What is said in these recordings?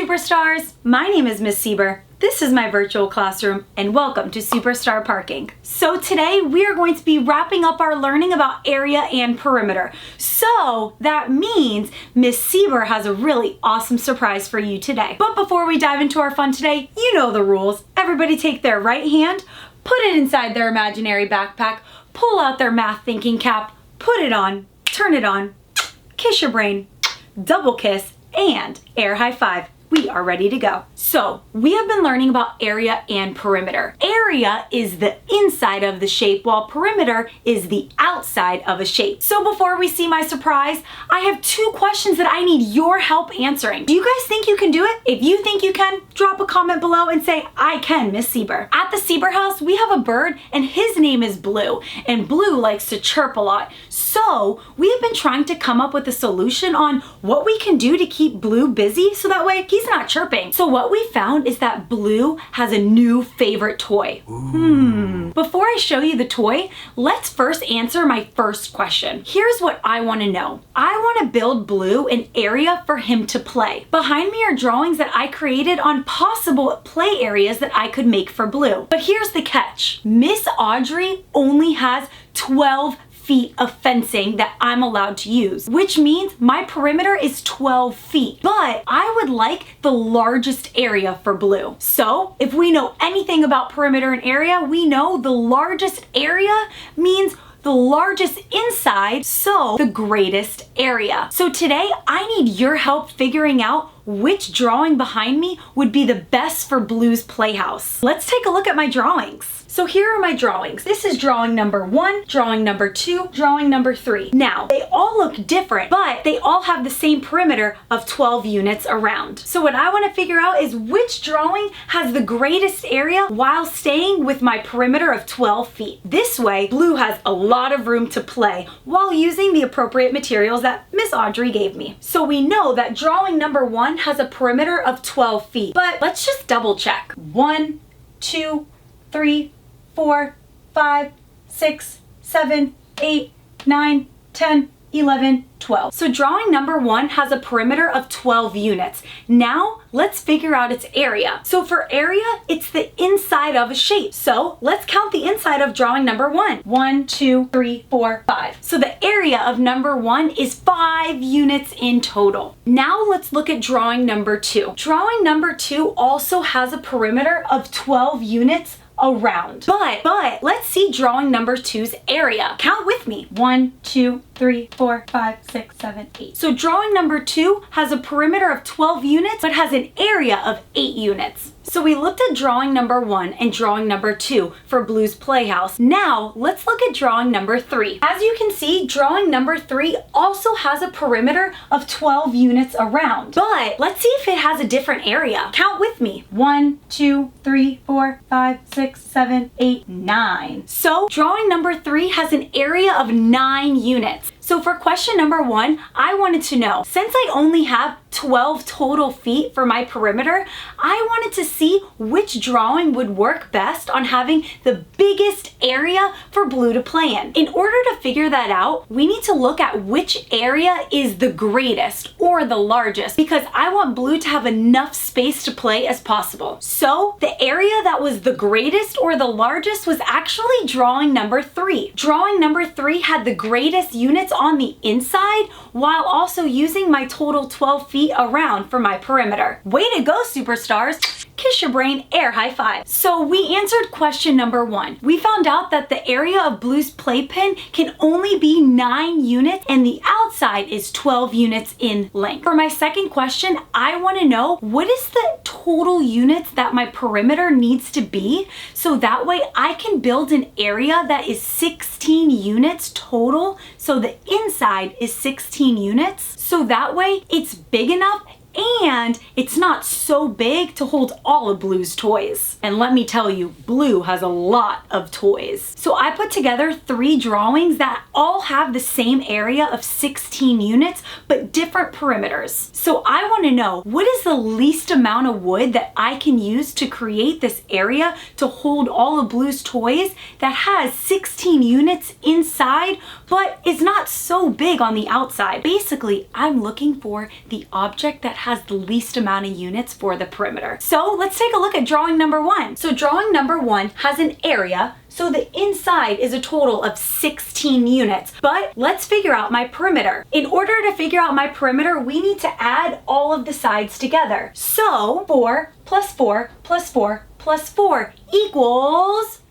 Superstars! My name is Miss Sieber. This is my virtual classroom and welcome to Superstar Parking. So today we are going to be wrapping up our learning about area and perimeter. So that means Miss Sieber has a really awesome surprise for you today. But before we dive into our fun today, you know the rules. Everybody take their right hand, put it inside their imaginary backpack, pull out their math thinking cap, put it on, turn it on, kiss your brain, double kiss, and air high five. We are ready to go. So we have been learning about area and perimeter. Area is the inside of the shape while perimeter is the outside of a shape. So before we see my surprise, I have two questions that I need your help answering. Do you guys think you can do it? If you think you can, drop a comment below and say, I can, Miss Sieber. At the Sieber house, we have a bird and his name is Blue, and Blue likes to chirp a lot. So we have been trying to come up with a solution on what we can do to keep Blue busy so that way he's not chirping. So what we found is that Blue has a new favorite toy. Before I show you the toy, let's first answer my first question. Here's what I want to know. I want to build Blue an area for him to play. Behind me are drawings that I created on possible play areas that I could make for Blue. But here's the catch. Miss Audrey only has 12 feet of fencing that I'm allowed to use, which means my perimeter is 12 feet. But I would like the largest area for Blue. So if we know anything about perimeter and area, we know the largest area means the largest inside, so the greatest area. So today I need your help figuring out which drawing behind me would be the best for Blue's playhouse. Let's take a look at my drawings. So here are my drawings. This is drawing number 1, drawing number 2, drawing number 3. Now, they all look different, but they all have the same perimeter of 12 units around. So what I want to figure out is which drawing has the greatest area while staying with my perimeter of 12 feet. This way, Blue has a lot of room to play while using the appropriate materials that Miss Audrey gave me. So we know that drawing number 1 has a perimeter of 12 feet, but let's just double check. 1, 2, 3, 4, 5, 6, 7, 8, 9, 10, 11, 12. So drawing number 1 has a perimeter of 12 units. Now let's figure out its area. So for area, it's the inside of a shape. So let's count the inside of drawing number 1. 1, 2, 3, 4, 5. So the area of number 1 is 5 units in total. Now let's look at drawing number 2. Drawing number 2 also has a perimeter of 12 units around. But let's see drawing number 2's area. Count with me. 1, 2, 3, 4, 5, 6, 7, 8. So drawing number 2 has a perimeter of 12 units, but has an area of 8 units. So we looked at drawing number 1 and drawing number 2 for Blue's playhouse. Now let's look at drawing number 3. As you can see, drawing number 3 also has a perimeter of 12 units around. But let's see if it has a different area. Count with me. 1, 2, 3, 4, 5, 6, 7, 8, 9. So drawing number 3 has an area of 9 units. So for question number 1, I wanted to know, since I only have 12 total feet for my perimeter, I wanted to see which drawing would work best on having the biggest area for Blue to play in. In order to figure that out, we need to look at which area is the greatest or the largest, because I want Blue to have enough space to play as possible. So the area that was the greatest or the largest was actually drawing number 3. Drawing number 3 had the greatest units on the inside while also using my total 12 feet around for my perimeter. Way to go, superstars! Kiss your brain, air high five. So we answered question number 1. We found out that the area of Blue's playpen can only be 9 units and the outside is 12 units in length. For my second question, I want to know what is the total units that my perimeter needs to be so that way I can build an area that is 16 units total, so the inside is 16 units, so that way it's big enough and it's not so big to hold all of Blue's toys. And let me tell you, Blue has a lot of toys. So I put together 3 drawings that all have the same area of 16 units, but different perimeters. So I want to know, what is the least amount of wood that I can use to create this area to hold all of Blue's toys that has 16 units inside, but is not so big on the outside? Basically, I'm looking for the object that has the least amount of units for the perimeter. So let's take a look at drawing number 1. So drawing number 1 has an area, so the inside is a total of 16 units. But let's figure out my perimeter. In order to figure out my perimeter, we need to add all of the sides together. So 4 plus 4 plus 4 plus 4 equals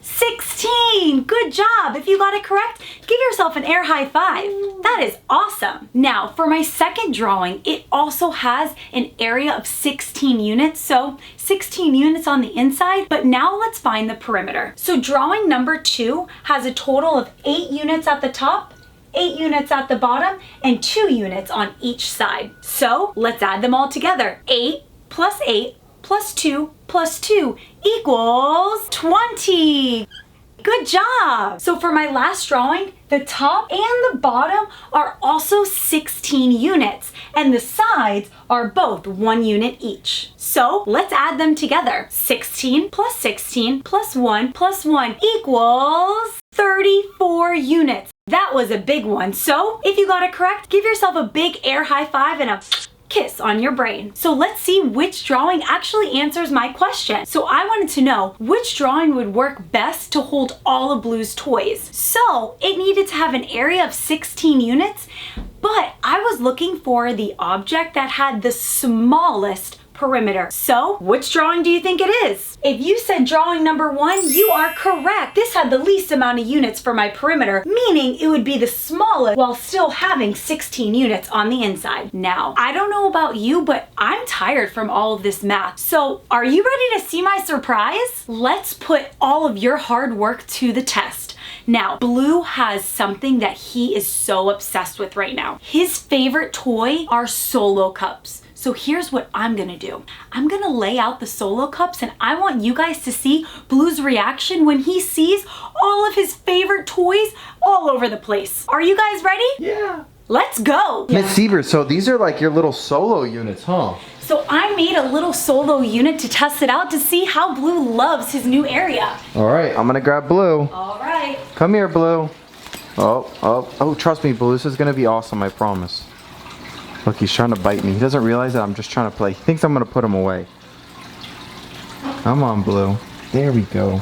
16. Good job. If you got it correct, give yourself an air high five. That is awesome. Now, for my second drawing, it also has an area of 16 units. So 16 units on the inside, but now let's find the perimeter. So drawing number 2 has a total of 8 units at the top, 8 units at the bottom, and 2 units on each side. So let's add them all together. 8 plus 8 plus 2 plus 2 equals 20. Good job. So for my last drawing, the top and the bottom are also 16 units, and the sides are both 1 unit each. So let's add them together. 16 plus 16 plus 1 plus 1 equals 34 units. That was a big one. So if you got it correct, give yourself a big air high five and a kiss on your brain. So let's see which drawing actually answers my question. So I wanted to know which drawing would work best to hold all of Blue's toys. So it needed to have an area of 16 units, but I was looking for the object that had the smallest perimeter. So which drawing do you think it is? If you said drawing number 1, you are correct. This had the least amount of units for my perimeter, meaning it would be the smallest while still having 16 units on the inside. Now, I don't know about you, but I'm tired from all of this math. So are you ready to see my surprise? Let's put all of your hard work to the test. Now, Blue has something that he is so obsessed with right now. His favorite toy are Solo cups. So here's what I'm gonna do. I'm gonna lay out the Solo cups, and I want you guys to see Blue's reaction when he sees all of his favorite toys all over the place. Are you guys ready? Yeah. Let's go. Miss Sieber, so these are like your little Solo units, huh? So I made a little Solo unit to test it out to see how Blue loves his new area. All right, I'm gonna grab Blue. All right. Come here, Blue. Oh, trust me, Blue, this is gonna be awesome, I promise. Look, he's trying to bite me. He doesn't realize that I'm just trying to play. He thinks I'm gonna put him away. Come on, Blue. There we go.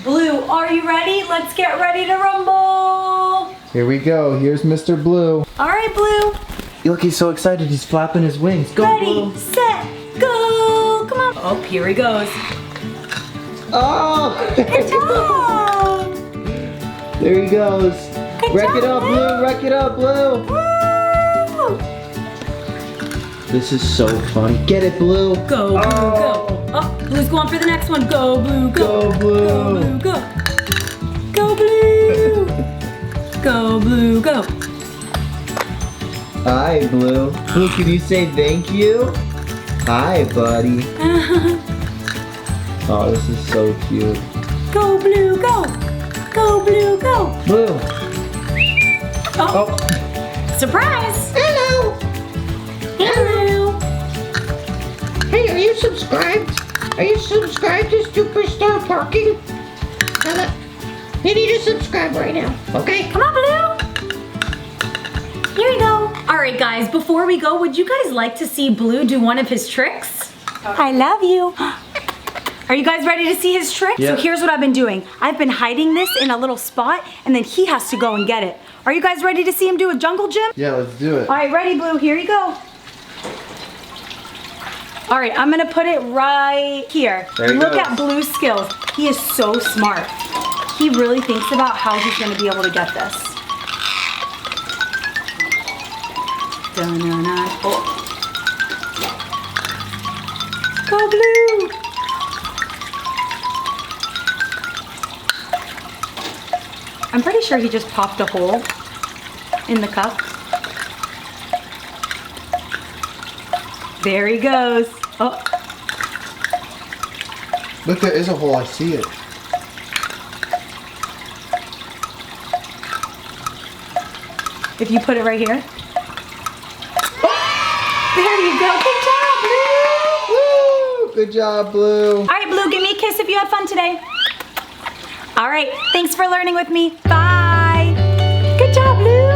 Blue, are you ready? Let's get ready to rumble. Here we go. Here's Mr. Blue. All right, Blue. Look, he's so excited. He's flapping his wings. Go, Ready, Blue. set, go. Come on. Oh, here he goes. Oh! Good job. There he goes. Good Wreck job, it up, Blue. Wreck it up, Blue. Woo! This is so fun. Get it, Blue. Go, Blue, go. Oh, Blue's going for the next one. Go, Blue, go. Go, Blue. Go, Blue, go. Go, Blue. Go, Blue, go. Hi, Blue. Blue, can you say thank you? Hi, buddy. Oh, this is so cute. Go, Blue, go. Go, Blue, go. Blue. Oh. Surprise. Hello. Hello. Hey, are you subscribed? Are you subscribed to Superstar Parking? You need to subscribe right now, okay? Come on, Blue. Here we go. All right, guys, before we go, would you guys like to see Blue do one of his tricks? I love you. Are you guys ready to see his trick? Yeah. So here's what I've been doing. I've been hiding this in a little spot, and then he has to go and get it. Are you guys ready to see him do a jungle gym? Yeah, let's do it. All right, ready, Blue? Here you go. All right, I'm gonna put it right here. There he Look goes. at Blue's skills. He is so smart. He really thinks about how he's gonna be able to get this. Dun-dun-dun. Oh. Go, Blue! I'm pretty sure he just popped a hole in the cup. There he goes. Oh, Look, there is a hole. I see it. if you put it right here. There you go. Good job, Blue. Woo! Good job, Blue. All right, Blue, give me a kiss if you had fun today. All right, thanks for learning with me. Bye. Good job, Blue.